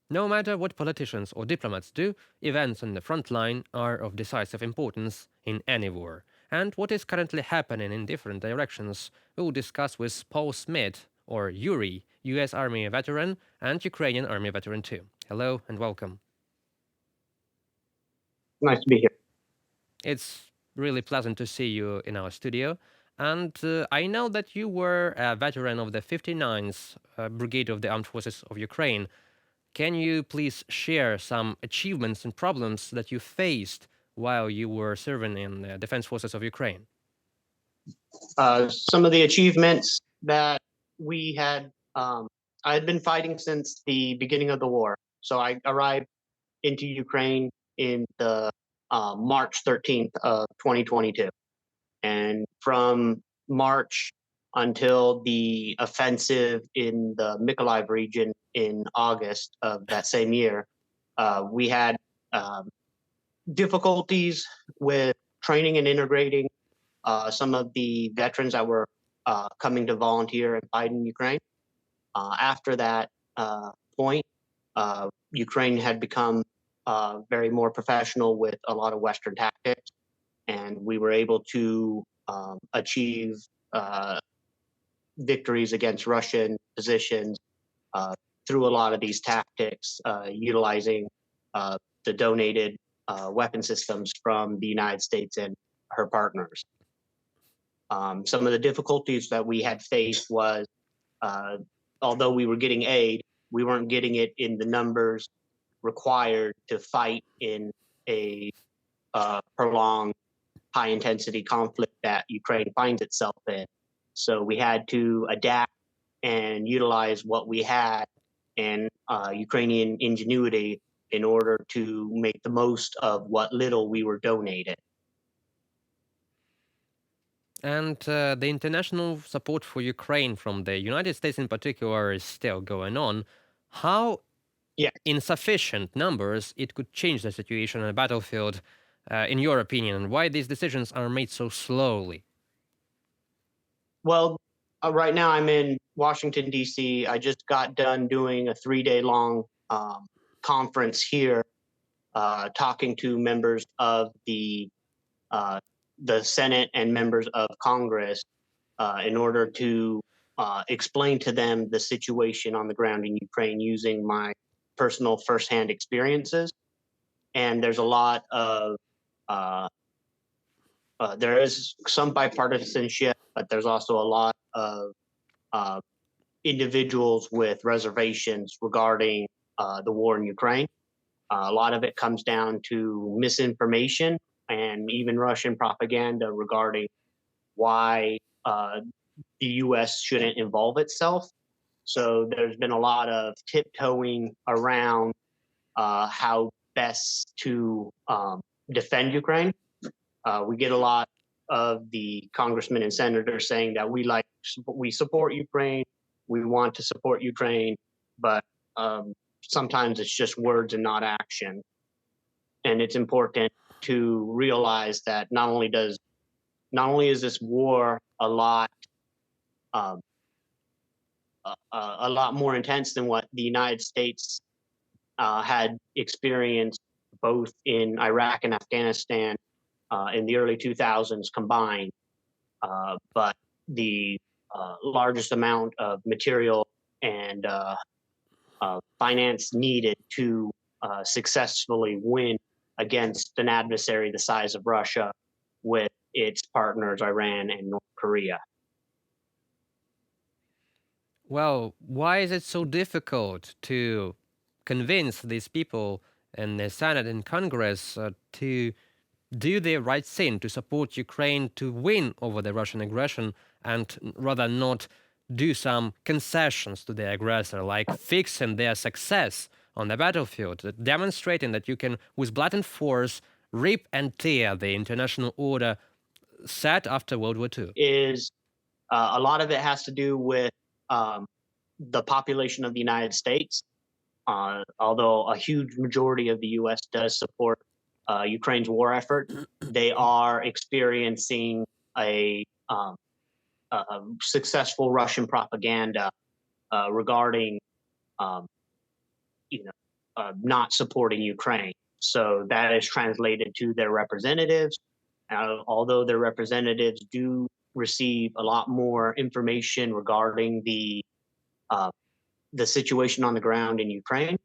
No matter what politicians or diplomats do, events on the front line are of decisive importance in any war. And what is currently happening in different directions, we'll discuss with Paul Smith, or Yuri, US Army veteran and Ukrainian Army veteran too. Hello and welcome. Nice to be here. It's really pleasant to see you in our studio. And I know that you were a veteran of the 59th Brigade of the Armed Forces of Ukraine. Can you please share some achievements and problems that you faced while you were serving in the Defense Forces of Ukraine? Some of the achievements that we had, I had been fighting since the beginning of the war. So I arrived into Ukraine in the March 13th of 2022. And from March until the offensive in the Mykolaiv region in August of that same year, we had um, difficulties with training and integrating some of the veterans that were coming to volunteer and fight in Ukraine. After that point, Ukraine had become very more professional with a lot of Western tactics, and we were able to achieve uh, victories against Russian positions uh, through a lot of these tactics, utilizing the donated weapon systems from the United States and her partners. Some of the difficulties that we had faced was, uh, although we were getting aid, we weren't getting it in the numbers required to fight in a prolonged, high intensity conflict that Ukraine finds itself in. So we had to adapt and utilize what we had and Ukrainian ingenuity in order to make the most of what little we were donated. And the international support for Ukraine from the United States in particular is still going on. How Yeah. insufficient numbers it could change the situation on the battlefield, in your opinion, and why these decisions are made so slowly? Well, right now I'm in Washington, D.C. I just got done doing a 3 day long conference here, talking to members of uh, the Senate and members of Congress in order to explain to them the situation on the ground in Ukraine using my personal firsthand experiences. And there's a lot of uh, there is some bipartisanship, but there's also a lot of uh, individuals with reservations regarding the war in Ukraine. A lot of it comes down to misinformation and even Russian propaganda regarding why the U.S. shouldn't involve itself. So there's been a lot of tiptoeing around how best to defend Ukraine. We get a lot of the congressmen and senators saying that we support Ukraine, we want to support Ukraine, but sometimes it's just words and not action. And it's important to realize that not only is this war um, a lot more intense than what the United States had experienced both in Iraq and Afghanistan in the early 2000s combined, but the largest amount of material and finance needed to successfully win against an adversary the size of Russia with its partners, Iran and North Korea. Well, why is it so difficult to convince these people in the Senate and Congress to do the right thing, to support Ukraine to win over the Russian aggression and rather not do some concessions to the aggressor, like fixing their success on the battlefield, demonstrating that you can, with blatant force, rip and tear the international order set after World War II? Is a lot of it has to do with um, the population of the United States. Although a huge majority of the U.S. does support Ukraine's war effort, they are experiencing a successful Russian propaganda regarding, um, you know, not supporting Ukraine. So that is translated to their representatives. Although their representatives do receive a lot more information regarding uh, the situation on the ground in Ukraine,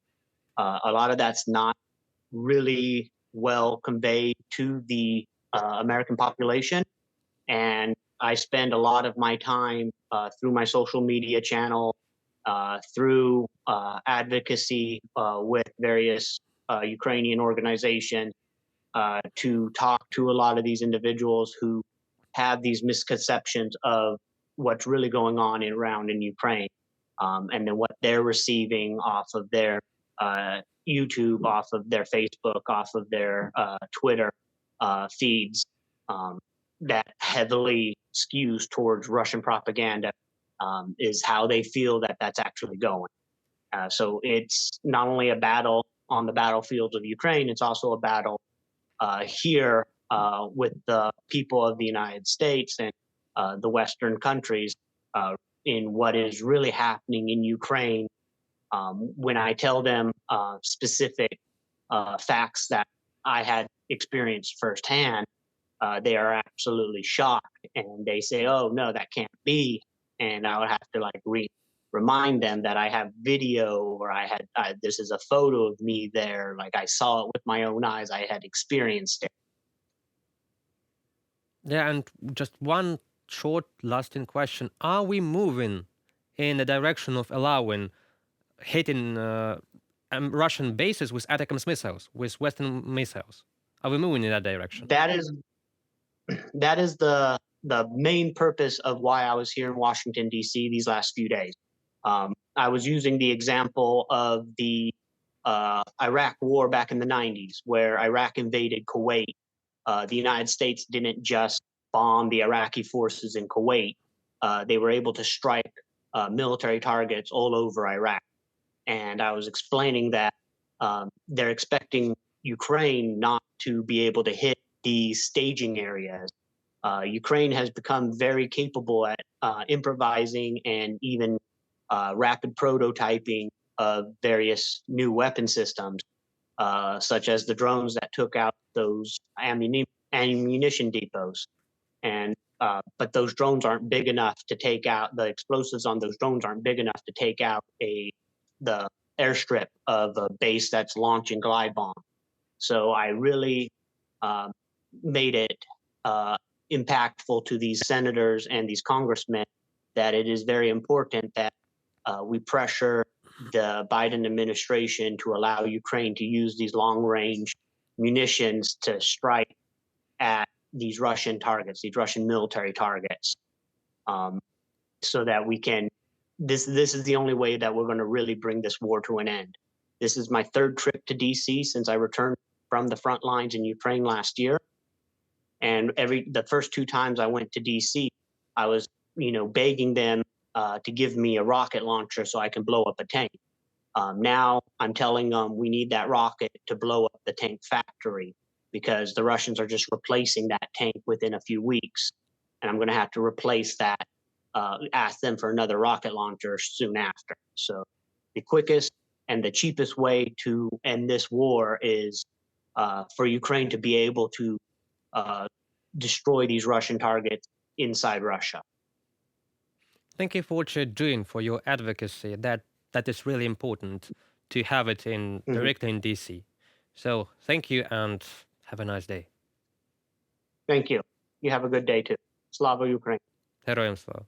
a lot of that's not really well conveyed to the American population. And I spend a lot of my time through my social media channel, through advocacy with various Ukrainian organizations to talk to a lot of these individuals who have these misconceptions of what's really going on around in Ukraine, and then what they're receiving off of their YouTube, off of their Facebook, off of their Twitter feeds, um, that heavily skews towards Russian propaganda, is how they feel that that's actually going. So it's not only a battle on the battlefields of Ukraine, it's also a battle here with the people of the United States and the Western countries in what is really happening in Ukraine. When I tell them specific facts that I had experienced firsthand, they are absolutely shocked and they say, "Oh no, that can't be." And I would have to like remind them that I have video, or this is a photo of me there, like I saw it with my own eyes, I had experienced it. Yeah, and just one short lasting question. Are we moving in the direction of allowing hitting Russian bases with ATACMS missiles, with Western missiles? Are we moving in that direction? That is that is the main purpose of why I was here in Washington D.C. these last few days. I was using the example of the Iraq War back in the '90s, where Iraq invaded Kuwait. The United States didn't just bomb the Iraqi forces in Kuwait; they were able to strike military targets all over Iraq. And I was explaining that they're expecting Ukraine not to be able to hit these staging areas. Ukraine has become very capable at improvising and even rapid prototyping of various new weapon systems, such as the drones that took out those ammunition depots. And but those drones aren't big enough to take out the explosives on those drones aren't big enough to take out the airstrip of a base that's launching glide bomb. So I really um, made it uh, impactful to these senators and these congressmen that it is very important that we pressure the Biden administration to allow Ukraine to use these long range munitions to strike at these Russian targets, these Russian military targets, um, so that we can. This is the only way that we're going to really bring this war to an end. This is my third trip to DC since I returned from the front lines in Ukraine last year, and the first two times I went to DC, I was begging them to give me a rocket launcher so I can blow up a tank. Now I'm telling them we need that rocket to blow up the tank factory because the Russians are just replacing that tank within a few weeks. And I'm going to have to replace that, ask them for another rocket launcher soon after. So the quickest and the cheapest way to end this war is for Ukraine to be able to destroy these Russian targets inside Russia. Thank you for what you're doing for your advocacy. That is really important to have it in Mhm. directly in DC. So thank you and have a nice day. Thank you. You have a good day too. Slava Ukraine. Героям слава.